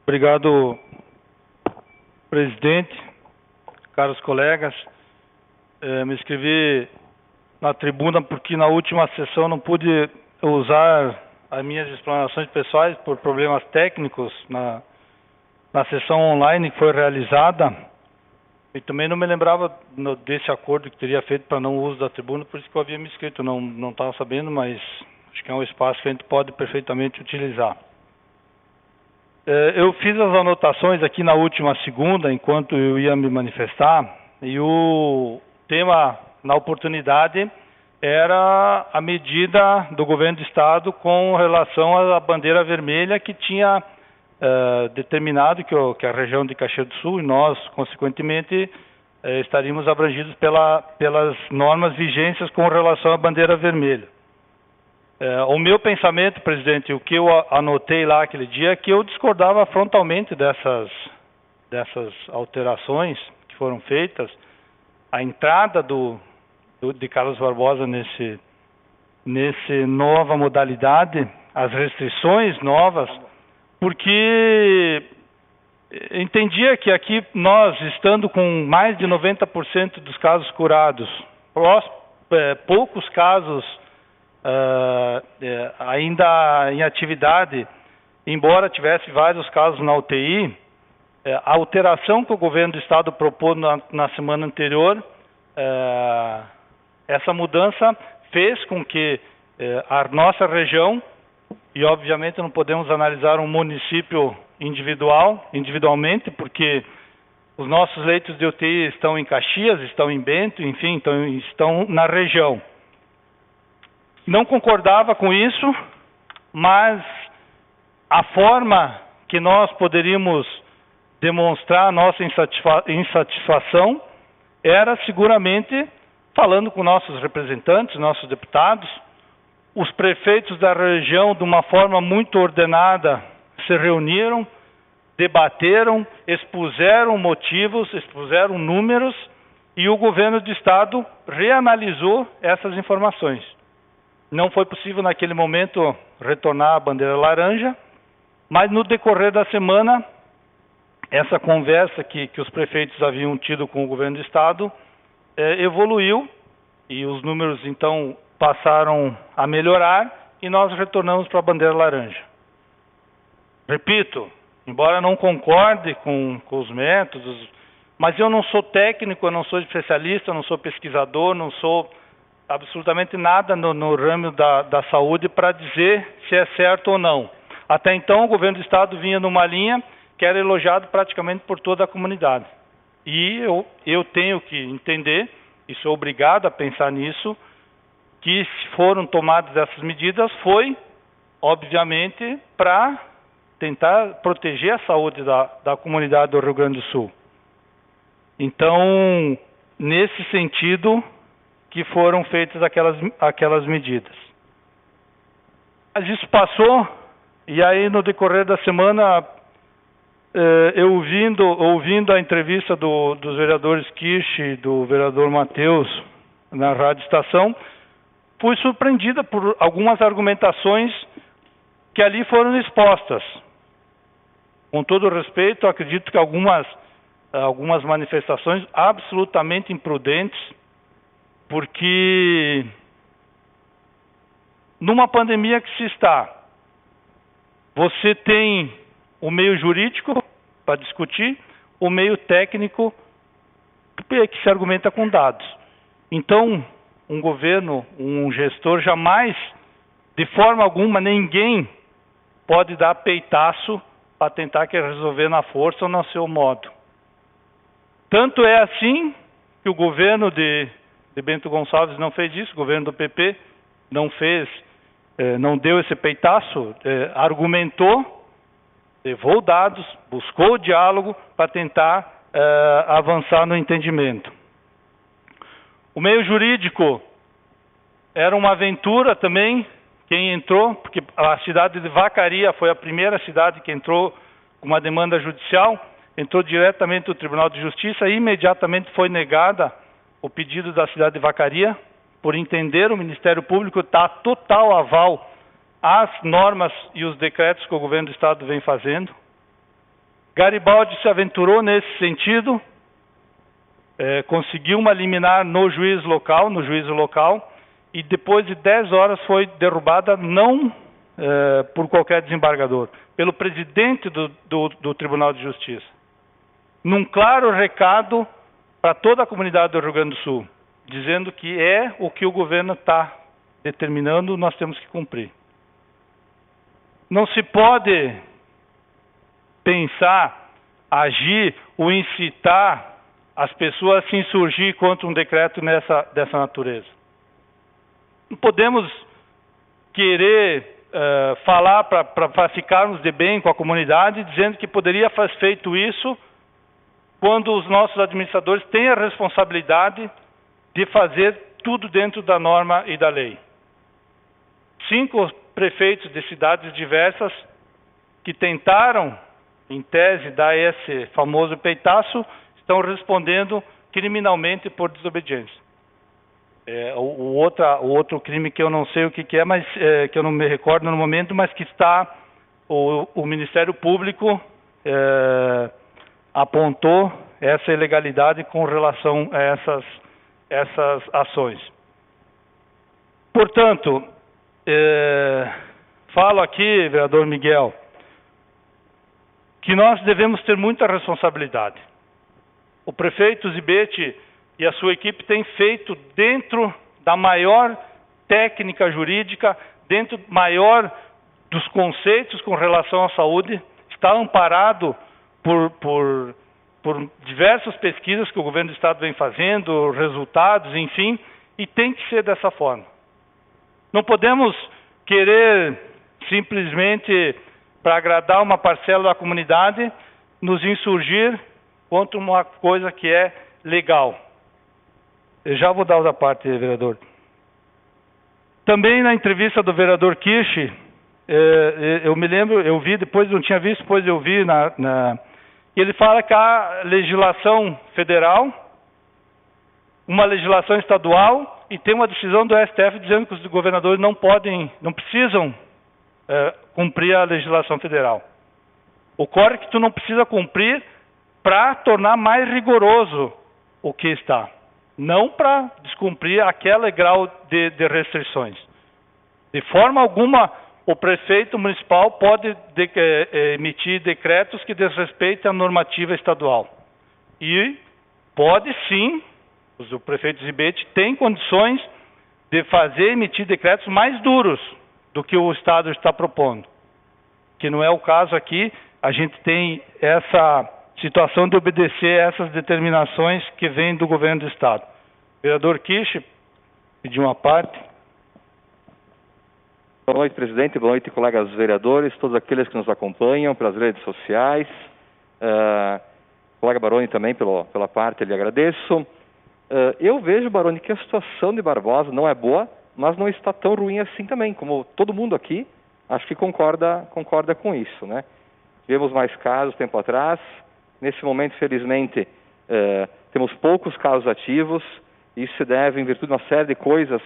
Obrigado, presidente, caros colegas. Me inscrevi na tribuna porque na última sessão não pude usar as minhas explanações pessoais por problemas técnicos na sessão online que foi realizada. E também não me lembrava desse acordo que teria feito para não uso da tribuna, por isso que eu havia me inscrito. Não estava sabendo, mas acho que é um espaço que a gente pode perfeitamente utilizar. Eu fiz as anotações aqui na última segunda, enquanto eu ia me manifestar, e o tema, na oportunidade, era a medida do governo do Estado com relação à bandeira vermelha que tinha determinado que a região de Caxias do Sul e nós, consequentemente, estaríamos abrangidos pelas normas vigentes com relação à bandeira vermelha. O meu pensamento, presidente, o que eu anotei lá aquele dia, é que eu discordava frontalmente dessas alterações que foram feitas. A entrada de Carlos Barbosa nesse nova modalidade, as restrições novas, porque entendia que aqui nós, estando com mais de 90% dos casos curados, poucos casos ainda em atividade, embora tivesse vários casos na UTI, a alteração que o governo do Estado propôs na semana anterior, essa mudança fez com que a nossa região, e obviamente não podemos analisar um município individualmente, porque os nossos leitos de UTI estão em Caxias, estão em Bento, enfim, estão na região. Não concordava com isso, mas a forma que nós poderíamos demonstrar a nossa insatisfação era seguramente falando com nossos representantes, nossos deputados. Os prefeitos da região, de uma forma muito ordenada, se reuniram, debateram, expuseram motivos, expuseram números, e o governo do Estado reanalisou essas informações. Não foi possível naquele momento retornar a bandeira laranja, mas no decorrer da semana, essa conversa que os prefeitos haviam tido com o governo do Estado evoluiu, e os números então passaram a melhorar, e nós retornamos para a bandeira laranja. Repito, embora não concorde com os métodos, mas eu não sou técnico, eu não sou especialista, eu não sou pesquisador, não sou absolutamente nada no ramo da saúde para dizer se é certo ou não. Até então o governo do Estado vinha numa linha que era elogiado praticamente por toda a comunidade. E eu tenho que entender, e sou obrigado a pensar nisso, que se foram tomadas essas medidas foi, obviamente, para tentar proteger a saúde da comunidade do Rio Grande do Sul. Então, nesse sentido que foram feitas aquelas medidas. Mas isso passou, e aí no decorrer da semana, eu ouvindo a entrevista dos vereadores Kirsch e do vereador Matheus na Rádio Estação, fui surpreendida por algumas argumentações que ali foram expostas. Com todo respeito, acredito que algumas manifestações absolutamente imprudentes, porque numa pandemia que se está, você tem o meio jurídico para discutir, o meio técnico que se argumenta com dados. Então, um governo, um gestor, jamais, de forma alguma, ninguém pode dar peitaço para tentar resolver na força ou no seu modo. Tanto é assim que o governo de Bento Gonçalves não fez isso, o governo do PP não fez, não deu esse peitaço, argumentou, levou dados, buscou o diálogo para tentar avançar no entendimento. O meio jurídico era uma aventura também, quem entrou, porque a cidade de Vacaria foi a primeira cidade que entrou com uma demanda judicial, entrou diretamente no Tribunal de Justiça e imediatamente foi negada o pedido da cidade de Vacaria, por entender o Ministério Público dar total aval às normas e os decretos que o governo do Estado vem fazendo. Garibaldi se aventurou nesse sentido, conseguiu uma liminar no juízo local, e depois de 10 horas foi derrubada não por qualquer desembargador, pelo presidente do Tribunal de Justiça. Num claro recado para toda a comunidade do Rio Grande do Sul, dizendo que é o que o governo está determinando, nós temos que cumprir. Não se pode pensar, agir ou incitar as pessoas a se insurgir contra um decreto dessa natureza. Não podemos querer falar para ficarmos de bem com a comunidade, dizendo que poderia ter feito isso quando os nossos administradores têm a responsabilidade de fazer tudo dentro da norma e da lei. 5 prefeitos de cidades diversas que tentaram, em tese, dar esse famoso peitaço, estão respondendo criminalmente por desobediência. O outro crime que eu não sei o que é, mas que eu não me recordo no momento, mas que está o Ministério Público apontou essa ilegalidade com relação a essas ações. Portanto, falo aqui, vereador Miguel, que nós devemos ter muita responsabilidade. O prefeito Zibete e a sua equipe têm feito dentro da maior técnica jurídica, dentro maior dos conceitos com relação à saúde, está amparado por diversas pesquisas que o governo do Estado vem fazendo, resultados, enfim, e tem que ser dessa forma. Não podemos querer simplesmente, para agradar uma parcela da comunidade, nos insurgir contra uma coisa que é legal. Eu já vou dar outra parte, vereador. Também na entrevista do vereador Kirsch, eu me lembro, eu vi, depois não tinha visto, depois eu vi, ele fala que há legislação federal, uma legislação estadual e tem uma decisão do STF dizendo que os governadores não precisam cumprir a legislação federal. Ocorre que tu não precisa cumprir para tornar mais rigoroso o que está, não para descumprir aquele grau de restrições. De forma alguma, o prefeito municipal pode emitir decretos que desrespeitem a normativa estadual. E pode sim, o prefeito Zibete tem condições de emitir decretos mais duros do que o Estado está propondo. Que não é o caso aqui, a gente tem essa situação de obedecer a essas determinações que vêm do governo do Estado. Vereador Kirsch, pediu uma parte. Boa noite, presidente. Boa noite, colegas vereadores, todos aqueles que nos acompanham pelas redes sociais. Colega Baroni também, pela parte, lhe agradeço. Eu vejo, Baroni, que a situação de Barbosa não é boa, mas não está tão ruim assim também, como todo mundo aqui, acho que concorda com isso, né? Tivemos mais casos tempo atrás. Nesse momento, felizmente, temos poucos casos ativos. Isso se deve em virtude de uma série de coisas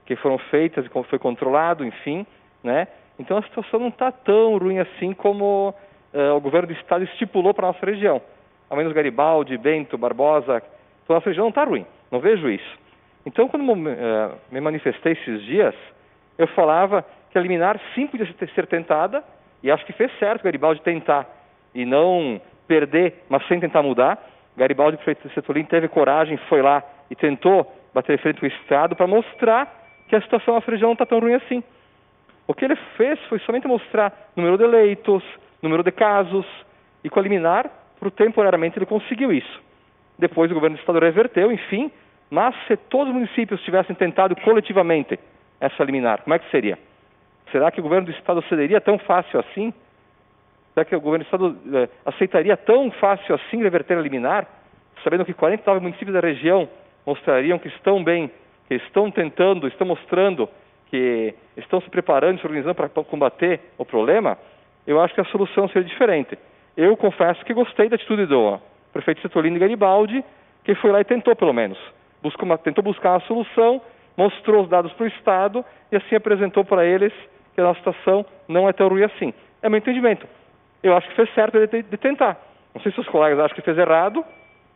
que foram feitas e como foi controlado, enfim, né? Então a situação não está tão ruim assim como o governo do Estado estipulou para a nossa região. Ao menos Garibaldi, Bento, Barbosa, a nossa região não está ruim, não vejo isso. Então, quando me manifestei esses dias, eu falava que a liminar sim podia ser tentada, e acho que fez certo Garibaldi tentar e não perder, mas sem tentar mudar. Garibaldi, prefeito de Setulin, teve coragem, foi lá e tentou bater frente com o Estado para mostrar que a situação na nossa região não está tão ruim assim. O que ele fez foi somente mostrar número de eleitos, número de casos, e com a liminar, temporariamente ele conseguiu isso. Depois o governo do Estado reverteu, enfim, mas se todos os municípios tivessem tentado coletivamente essa liminar, como é que seria? Será que o governo do Estado cederia tão fácil assim? Será que o governo do Estado aceitaria tão fácil assim reverter a liminar, sabendo que 49 municípios da região mostrariam que estão bem, que estão tentando, estão mostrando que estão se preparando, se organizando para combater o problema? Eu acho que a solução seria diferente. Eu confesso que gostei da atitude do prefeito Setulino Garibaldi, que foi lá e tentou, pelo menos. Tentou buscar uma solução, mostrou os dados para o Estado e assim apresentou para eles que a nossa situação não é tão ruim assim. É meu entendimento. Eu acho que fez certo de tentar. Não sei se os colegas acham que fez errado,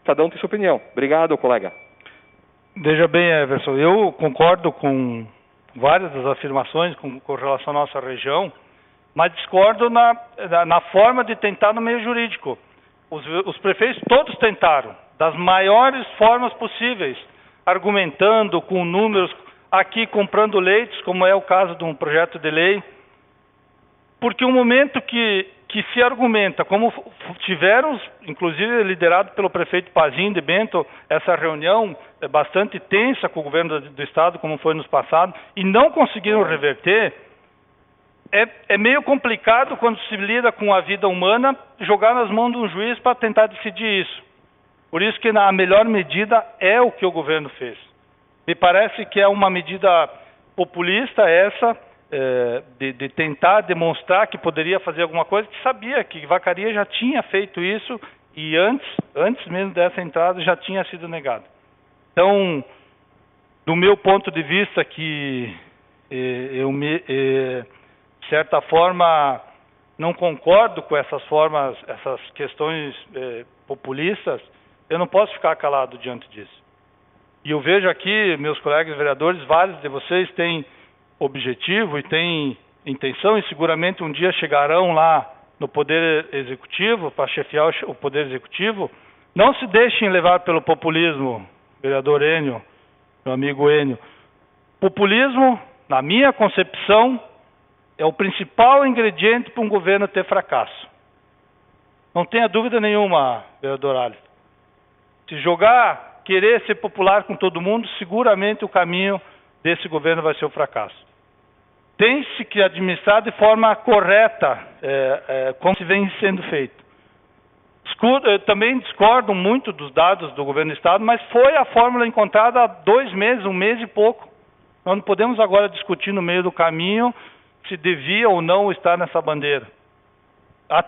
cada um tem sua opinião. Obrigado, colega. Veja bem, Everson, eu concordo com várias das afirmações com relação à nossa região, mas discordo na forma de tentar no meio jurídico. Os prefeitos todos tentaram, das maiores formas possíveis, argumentando com números, aqui comprando leitos, como é o caso de um projeto de lei, porque o momento que se argumenta, como tiveram, inclusive liderado pelo prefeito Pazin de Bento, essa reunião bastante tensa com o governo do estado, como foi nos passados, e não conseguiram reverter, é meio complicado quando se lida com a vida humana, jogar nas mãos de um juiz para tentar decidir isso. Por isso que a melhor medida é o que o governo fez. Me parece que é uma medida populista essa, de tentar demonstrar que poderia fazer alguma coisa, que sabia que Vacaria já tinha feito isso e antes mesmo dessa entrada já tinha sido negado. Então, do meu ponto de vista, que de certa forma não concordo com essas questões populistas, eu não posso ficar calado diante disso. E eu vejo aqui, meus colegas vereadores, vários de vocês têm objetivo e têm intenção e seguramente um dia chegarão lá no Poder Executivo, para chefiar o Poder Executivo. Não se deixem levar pelo populismo, vereador Enio, meu amigo Enio. Populismo, na minha concepção, é o principal ingrediente para um governo ter fracasso. Não tenha dúvida nenhuma, vereador Alistair. Se querer ser popular com todo mundo, seguramente o caminho desse governo vai ser o fracasso. Tem-se que administrar de forma correta, como se vem sendo feito. Eu também discordo muito dos dados do governo do estado, mas foi a fórmula encontrada há 2 meses, 1 mês e pouco. Nós não podemos agora discutir no meio do caminho se devia ou não estar nessa bandeira.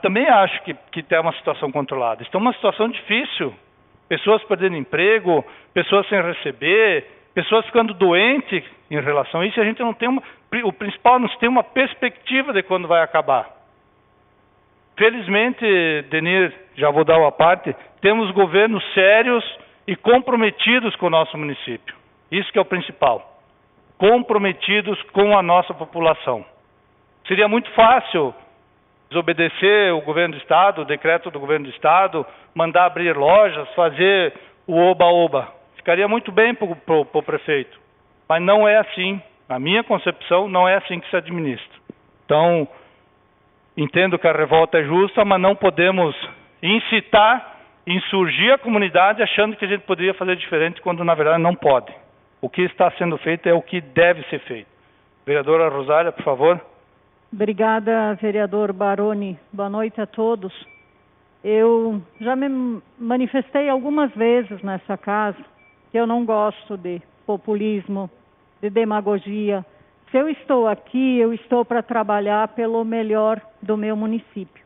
Também acho que tem uma situação controlada. Está uma situação difícil. Pessoas perdendo emprego, pessoas sem receber, pessoas ficando doentes em relação a isso. A gente não tem o principal, não se tem uma perspectiva de quando vai acabar. Felizmente, Denir, já vou dar uma parte, temos governos sérios e comprometidos com o nosso município. Isso que é o principal. Comprometidos com a nossa população. Seria muito fácil desobedecer o governo do estado, o decreto do governo do estado, mandar abrir lojas, fazer o oba-oba. Ficaria muito bem para o prefeito. Mas não é assim. Na minha concepção, não é assim que se administra. Então, entendo que a revolta é justa, mas não podemos insurgir a comunidade achando que a gente poderia fazer diferente quando, na verdade, não pode. O que está sendo feito é o que deve ser feito. Vereadora Rosália, por favor. Obrigada, vereador Baroni. Boa noite a todos. Eu já me manifestei algumas vezes nessa casa que eu não gosto de populismo, de demagogia. Se eu estou aqui, eu estou para trabalhar pelo melhor do meu município.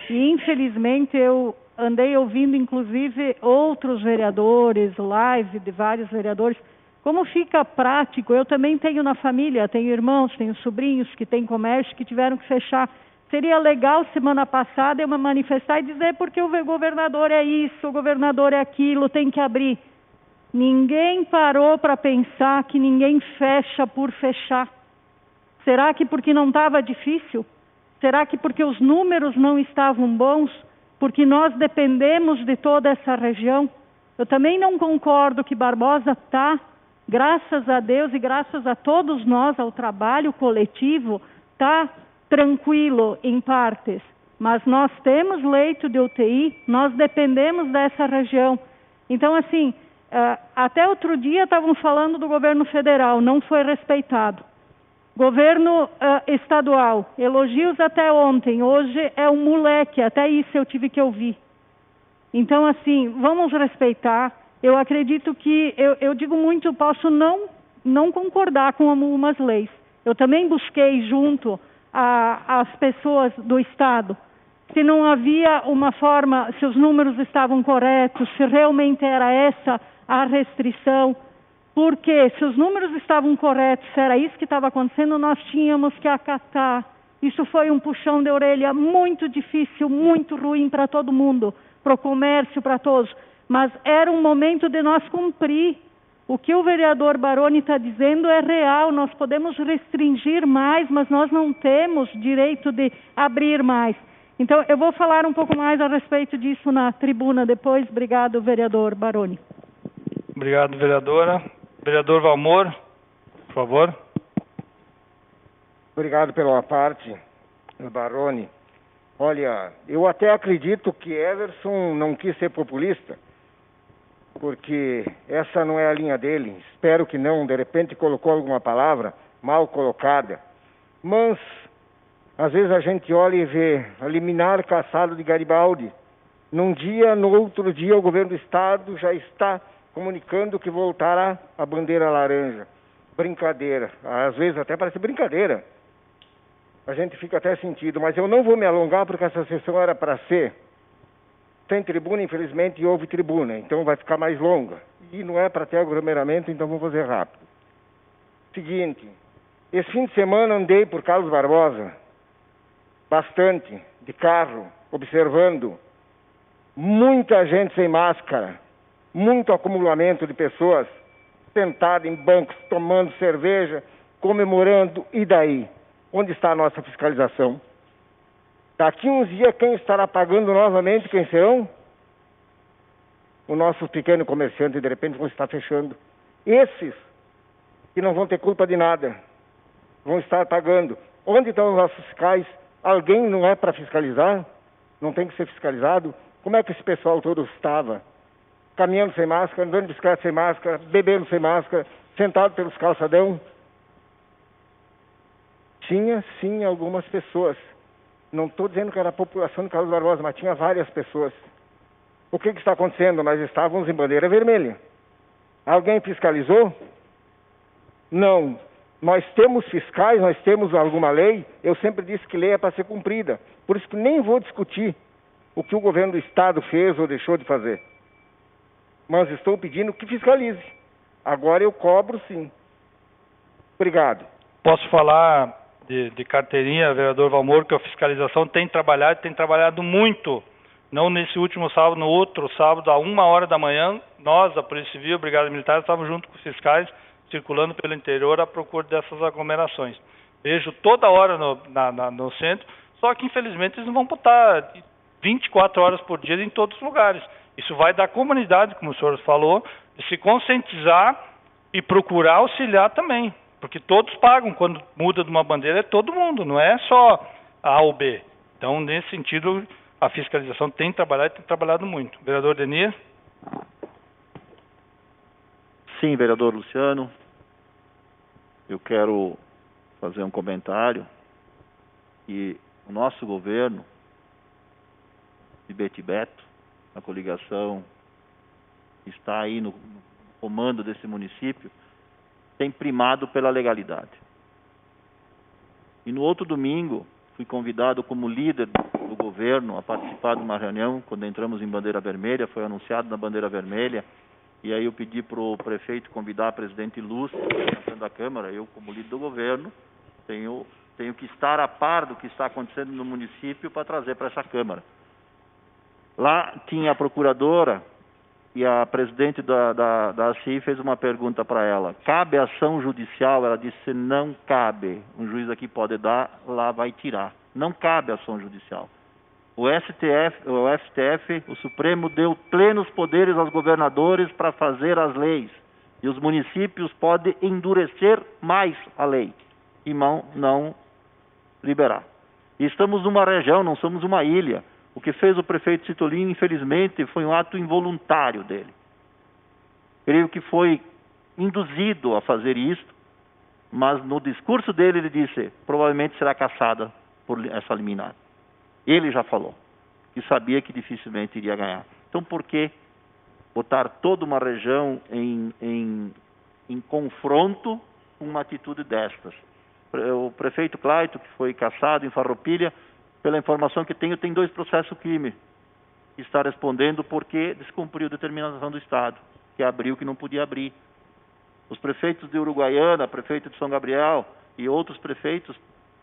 E, infelizmente, eu andei ouvindo, inclusive, outros vereadores, live de vários vereadores. Como fica prático, eu também tenho na família, tenho irmãos, tenho sobrinhos que têm comércio que tiveram que fechar. Seria legal, semana passada, eu me manifestar e dizer porque o governador é isso, o governador é aquilo, tem que abrir. Ninguém parou para pensar que ninguém fecha por fechar. Será que porque não estava difícil? Será que porque os números não estavam bons? Porque nós dependemos de toda essa região? Eu também não concordo que Barbosa está, graças a Deus e graças a todos nós, ao trabalho coletivo, está tranquilo em partes. Mas nós temos leito de UTI, nós dependemos dessa região. Então, assim, até outro dia estavam falando do governo federal, não foi respeitado. Governo estadual, elogios até ontem, hoje é um moleque, até isso eu tive que ouvir. Então, assim, vamos respeitar. Eu acredito que, eu digo muito, posso não concordar com algumas leis. Eu também busquei junto às pessoas do Estado, se não havia uma forma, se os números estavam corretos, se realmente era essa a restrição. Porque se os números estavam corretos, se era isso que estava acontecendo, nós tínhamos que acatar Isso foi um puxão de orelha muito difícil, muito ruim para todo mundo, para o comércio, para todos. Mas era um momento de nós cumprir. O que o vereador Baroni está dizendo é real. Nós podemos restringir mais, mas nós não temos direito de abrir mais. Então, eu vou falar um pouco mais a respeito disso na tribuna depois. Obrigado, vereador Baroni. Obrigado, vereadora. Vereador Valmor, por favor. Obrigado pela parte, Baroni. Olha, eu até acredito que Everson não quis ser populista, porque essa não é a linha dele. Espero que não, de repente colocou alguma palavra mal colocada. Mas, às vezes a gente olha e vê a liminar cassado de Garibaldi. Num dia, no outro dia, o governo do estado já está comunicando que voltará a bandeira laranja. Brincadeira, às vezes até parece brincadeira. A gente fica até sentido, mas eu não vou me alongar porque essa sessão era para ser sem tribuna, infelizmente houve tribuna, então vai ficar mais longa. E não é para ter aglomeramento, então vou fazer rápido. Seguinte, esse fim de semana andei por Carlos Barbosa, bastante, de carro, observando muita gente sem máscara, muito acumulamento de pessoas sentadas em bancos, tomando cerveja, comemorando, e daí? Onde está a nossa fiscalização? Daqui uns dias, quem estará pagando novamente? Quem serão? O nosso pequeno comerciante, de repente, vão estar fechando. Esses que não vão ter culpa de nada, vão estar pagando. Onde estão os nossos fiscais? Alguém não é para fiscalizar? Não tem que ser fiscalizado? Como é que esse pessoal todo estava? Caminhando sem máscara, andando de bicicleta sem máscara, bebendo sem máscara, sentado pelos calçadão? Tinha, sim, algumas pessoas. Não estou dizendo que era a população de Carlos Barbosa, mas tinha várias pessoas. O que está acontecendo? Nós estávamos em bandeira vermelha. Alguém fiscalizou? Não. Nós temos fiscais, nós temos alguma lei. Eu sempre disse que lei é para ser cumprida. Por isso que nem vou discutir o que o governo do estado fez ou deixou de fazer. Mas estou pedindo que fiscalize. Agora eu cobro, sim. Obrigado. Posso falar de carteirinha, vereador Valmor, que a fiscalização tem trabalhado muito. Não nesse último sábado, no outro sábado, à 1h da manhã, nós, a Polícia Civil, a Brigada Militar, estávamos junto com os fiscais, circulando pelo interior à procura dessas aglomerações. Vejo toda hora no centro, só que infelizmente eles não vão botar 24 horas por dia em todos os lugares. Isso vai da comunidade, como o senhor falou, de se conscientizar e procurar auxiliar também. Porque todos pagam, quando muda de uma bandeira é todo mundo, não é só A ou B. Então, nesse sentido, a fiscalização tem trabalhado muito. Vereador Denir? Sim, vereador Luciano. Eu quero fazer um comentário que o nosso governo de Betty Beto, a coligação que está aí no comando desse município, tem primado pela legalidade. E no outro domingo, fui convidado como líder do governo a participar de uma reunião, quando entramos em Bandeira Vermelha, foi anunciado na Bandeira Vermelha, e aí eu pedi para o prefeito convidar a presidente Lúcia, da Câmara. Eu, como líder do governo, tenho que estar a par do que está acontecendo no município para trazer para essa Câmara. Lá tinha a procuradora, e a presidente da ACI fez uma pergunta para ela: cabe ação judicial? Ela disse: não cabe. Um juiz aqui pode dar, lá vai tirar. Não cabe ação judicial. O STF, o Supremo, deu plenos poderes aos governadores para fazer as leis. E os municípios podem endurecer mais a lei e não liberar. E estamos numa região, não somos uma ilha. O que fez o prefeito Citolini, infelizmente, foi um ato involuntário dele. Creio que foi induzido a fazer isso, mas no discurso dele ele disse: provavelmente será cassada por essa liminar. Ele já falou que sabia que dificilmente iria ganhar. Então, por que botar toda uma região em confronto com uma atitude destas? O prefeito Claito, que foi cassado em Farroupilha, pela informação que tenho, tem 2 processos crime. Está respondendo porque descumpriu a determinação do Estado, que abriu o que não podia abrir. Os prefeitos de Uruguaiana, prefeito de São Gabriel e outros prefeitos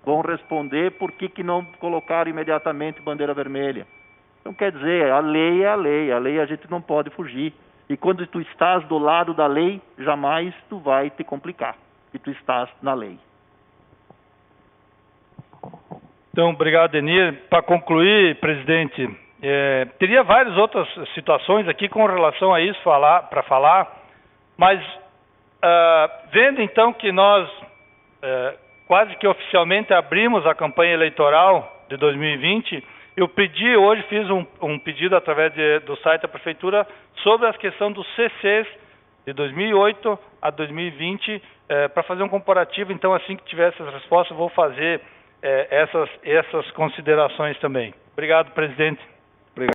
vão responder por que não colocaram imediatamente bandeira vermelha. Então, quer dizer, a lei é a lei a gente não pode fugir. E quando tu estás do lado da lei, jamais tu vai te complicar, e tu estás na lei. Então, obrigado, Denir. Para concluir, presidente, teria várias outras situações aqui com relação a isso para falar, mas vendo então que nós quase que oficialmente abrimos a campanha eleitoral de 2020, eu pedi, hoje fiz um pedido através do site da Prefeitura sobre a questão dos CCs de 2008 a 2020, para fazer um comparativo. Então, assim que tiver essas respostas, eu vou fazer essas considerações também. Obrigado, presidente.